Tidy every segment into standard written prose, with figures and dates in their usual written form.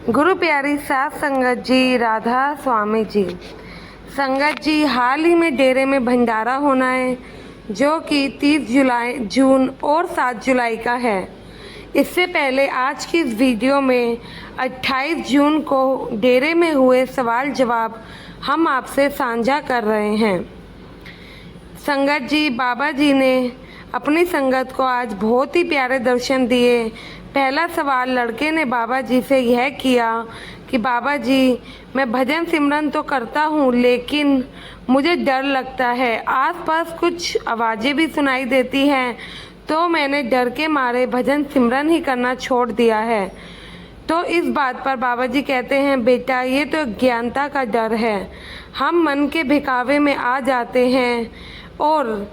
गुरु प्यारी सात संगत जी, राधा स्वामी जी। संगत जी, हाल ही में डेरे में भंडारा होना है जो कि 30 जून और 7 जुलाई का है। इससे पहले आज की इस वीडियो में 28 जून को डेरे में हुए सवाल जवाब हम आपसे साझा कर रहे हैं। संगत जी, बाबा जी ने अपनी संगत को आज बहुत ही प्यारे दर्शन दिए। पहला सवाल लड़के ने बाबा जी से यह किया कि बाबा जी, मैं भजन सिमरन तो करता हूँ लेकिन मुझे डर लगता है, आसपास कुछ आवाज़ें भी सुनाई देती हैं, तो मैंने डर के मारे भजन सिमरन ही करना छोड़ दिया है। तो इस बात पर बाबा जी कहते हैं, बेटा ये तो ज्ञानता का डर है। हम मन के बहकावे में आ जाते हैं और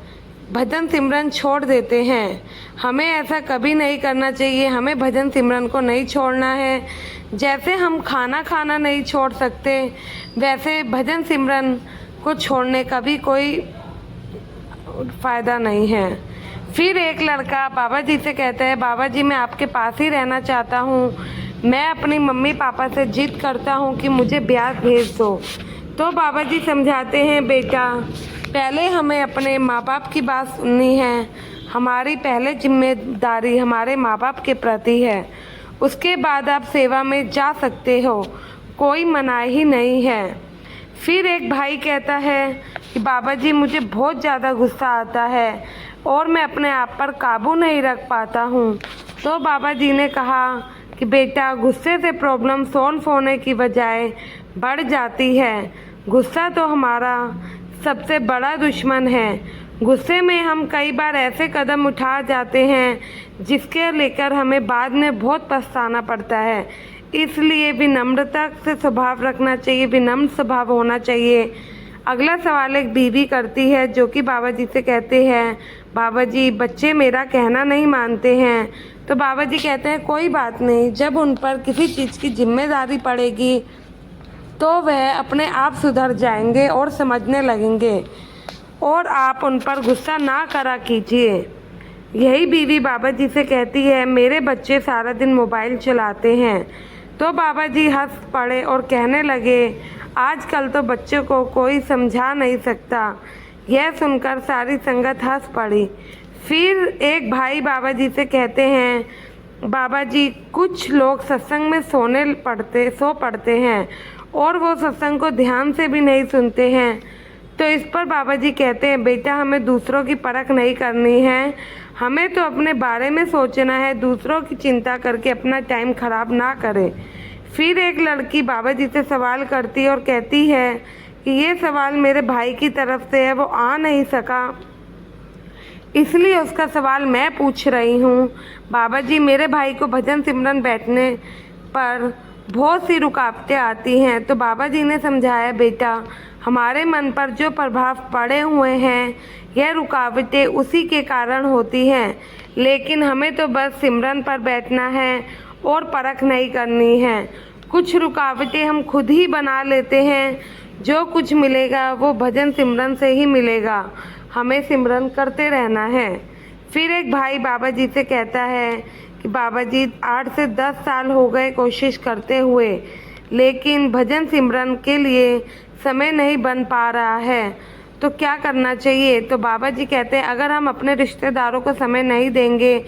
भजन सिमरन छोड़ देते हैं। हमें ऐसा कभी नहीं करना चाहिए। हमें भजन सिमरन को नहीं छोड़ना है। जैसे हम खाना नहीं छोड़ सकते, वैसे भजन सिमरन को छोड़ने का भी कोई फ़ायदा नहीं है। फिर एक लड़का बाबा जी से कहता है, बाबा जी मैं आपके पास ही रहना चाहता हूँ। मैं अपनी मम्मी पापा से जिद करता हूँ कि मुझे ब्यास भेज दो। तो बाबा जी समझाते हैं, बेटा पहले हमें अपने माँ बाप की बात सुननी है। हमारी पहले जिम्मेदारी हमारे माँ बाप के प्रति है। उसके बाद आप सेवा में जा सकते हो, कोई मनाही ही नहीं है। फिर एक भाई कहता है कि बाबा जी मुझे बहुत ज़्यादा गुस्सा आता है और मैं अपने आप पर काबू नहीं रख पाता हूँ। तो बाबा जी ने कहा कि बेटा गुस्से से प्रॉब्लम सॉल्व होने की बजाय बढ़ जाती है। गुस्सा तो हमारा सबसे बड़ा दुश्मन है। गुस्से में हम कई बार ऐसे कदम उठा जाते हैं जिसके लेकर हमें बाद में बहुत पछताना पड़ता है। इसलिए विनम्रता से स्वभाव रखना चाहिए, विनम्र स्वभाव होना चाहिए। अगला सवाल एक बीवी करती है जो कि बाबा जी से कहते हैं, बाबा जी बच्चे मेरा कहना नहीं मानते हैं। तो बाबा जी कहते हैं, कोई बात नहीं, जब उन पर किसी चीज़ की जिम्मेदारी पड़ेगी तो वह अपने आप सुधर जाएंगे और समझने लगेंगे, और आप उन पर गुस्सा ना करा कीजिए। यही बीवी बाबा जी से कहती है, मेरे बच्चे सारा दिन मोबाइल चलाते हैं। तो बाबा जी हंस पड़े और कहने लगे, आजकल तो बच्चों को कोई समझा नहीं सकता। यह सुनकर सारी संगत हंस पड़ी। फिर एक भाई बाबा जी से कहते हैं, बाबा जी कुछ लोग सत्संग में सो पड़ते हैं और वो सत्संग को ध्यान से भी नहीं सुनते हैं। तो इस पर बाबा जी कहते हैं, बेटा हमें दूसरों की परख नहीं करनी है, हमें तो अपने बारे में सोचना है। दूसरों की चिंता करके अपना टाइम खराब ना करें। फिर एक लड़की बाबा जी से सवाल करती है और कहती है कि ये सवाल मेरे भाई की तरफ से है, वो आ नहीं सका, इसलिए उसका सवाल मैं पूछ रही हूँ। बाबा जी मेरे भाई को भजन सिमरन बैठने पर बहुत सी रुकावटें आती हैं। तो बाबा जी ने समझाया, बेटा हमारे मन पर जो प्रभाव पड़े हुए हैं यह रुकावटें उसी के कारण होती हैं, लेकिन हमें तो बस सिमरन पर बैठना है और परख नहीं करनी है। कुछ रुकावटें हम खुद ही बना लेते हैं। जो कुछ मिलेगा वो भजन सिमरन से ही मिलेगा। हमें सिमरन करते रहना है। फिर एक भाई बाबा जी से कहता है कि बाबा जी 8 से 10 साल हो गए कोशिश करते हुए, लेकिन भजन सिमरन के लिए समय नहीं बन पा रहा है, तो क्या करना चाहिए। तो बाबा जी कहते हैं, अगर हम अपने रिश्तेदारों को समय नहीं देंगे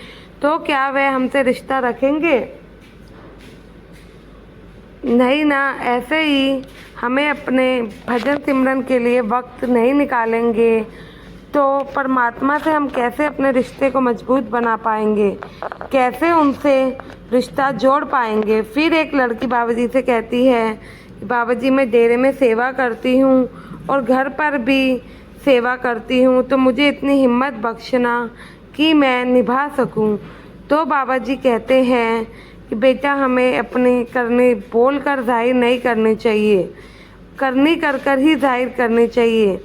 तो क्या वह हमसे रिश्ता रखेंगे, नहीं ना। ऐसे ही हमें अपने भजन सिमरन के लिए वक्त नहीं निकालेंगे तो परमात्मा से हम कैसे अपने रिश्ते को मजबूत बना पाएंगे, कैसे उनसे रिश्ता जोड़ पाएंगे। फिर एक लड़की बाबा जी से कहती है, बाबा जी मैं डेरे में सेवा करती हूँ और घर पर भी सेवा करती हूँ, तो मुझे इतनी हिम्मत बख्शना कि मैं निभा सकूँ। तो बाबा जी कहते हैं कि बेटा हमें अपनी करनी बोल कर जाहिर नहीं करनी चाहिए, करनी कर कर ही जाहिर करनी चाहिए।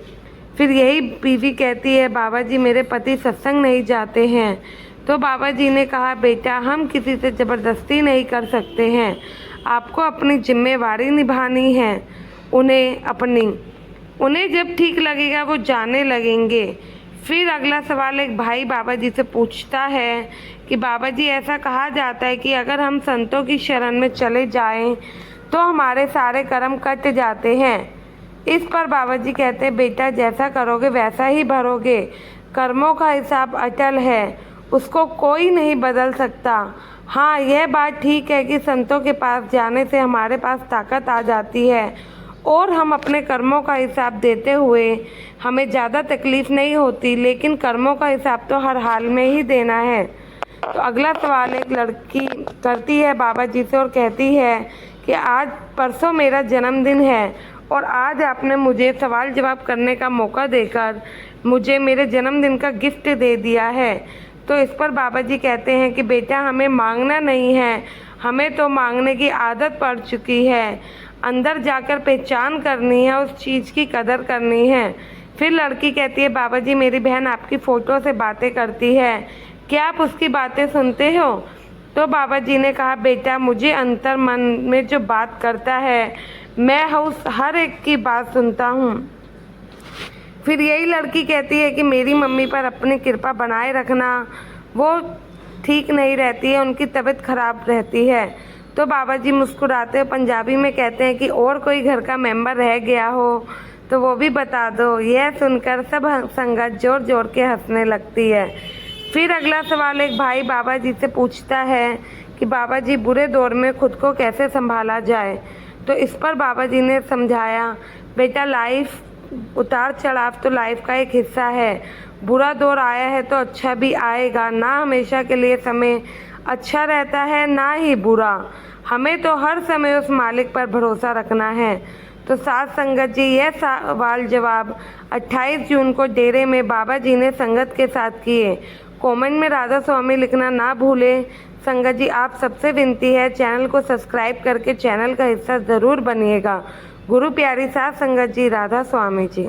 फिर यही बीवी कहती है, बाबा जी मेरे पति सत्संग नहीं जाते हैं। तो बाबा जी ने कहा, बेटा हम किसी से ज़बरदस्ती नहीं कर सकते हैं, आपको अपनी जिम्मेवारी निभानी है। उन्हें जब ठीक लगेगा वो जाने लगेंगे। फिर अगला सवाल एक भाई बाबा जी से पूछता है कि बाबा जी ऐसा कहा जाता है कि अगर हम संतों की शरण में चले जाएं तो हमारे सारे कर्म कट जाते हैं। इस पर बाबा जी कहते हैं बेटा जैसा करोगे वैसा ही भरोगे। कर्मों का हिसाब अटल है, उसको कोई नहीं बदल सकता। हाँ यह बात ठीक है कि संतों के पास जाने से हमारे पास ताकत आ जाती है और हम अपने कर्मों का हिसाब देते हुए हमें ज़्यादा तकलीफ़ नहीं होती, लेकिन कर्मों का हिसाब तो हर हाल में ही देना है। तो अगला सवाल एक लड़की करती है बाबा जी से और कहती है कि आज परसों मेरा जन्मदिन है और आज आपने मुझे सवाल जवाब करने का मौका देकर मुझे मेरे जन्मदिन का गिफ्ट दे दिया है। तो इस पर बाबा जी कहते हैं कि बेटा हमें मांगना नहीं है, हमें तो मांगने की आदत पड़ चुकी है। अंदर जाकर पहचान करनी है, उस चीज़ की कदर करनी है। फिर लड़की कहती है बाबा जी मेरी बहन आपकी फ़ोटो से बातें करती है, क्या आप उसकी बातें सुनते हो? तो बाबा जी ने कहा बेटा मुझे अंतर मन में जो बात करता है मैं उस हर एक की बात सुनता हूँ। फिर यही लड़की कहती है कि मेरी मम्मी पर अपनी कृपा बनाए रखना, वो ठीक नहीं रहती है, उनकी तबीयत खराब रहती है। तो बाबा जी मुस्कुराते हुए पंजाबी में कहते हैं कि और कोई घर का मेंबर रह गया हो तो वो भी बता दो। यह सुनकर सब संगत जोर जोर के हंसने लगती है। फिर अगला सवाल एक भाई बाबा जी से पूछता है कि बाबा जी बुरे दौर में खुद को कैसे संभाला जाए। तो इस पर बाबा जी ने समझाया बेटा लाइफ उतार चढ़ाव तो लाइफ का एक हिस्सा है। बुरा दौर आया है तो अच्छा भी आएगा, ना हमेशा के लिए समय अच्छा रहता है ना ही बुरा। हमें तो हर समय उस मालिक पर भरोसा रखना है। तो साथ संगत जी यह सवाल जवाब 28 जून को डेरे में बाबा जी ने संगत के साथ किए। कमेंट में राधा स्वामी लिखना ना भूलें। संगत जी आप सबसे विनती है चैनल को सब्सक्राइब करके चैनल का हिस्सा ज़रूर बनिएगा। गुरु प्यारी साथ संगत जी राधा स्वामी जी।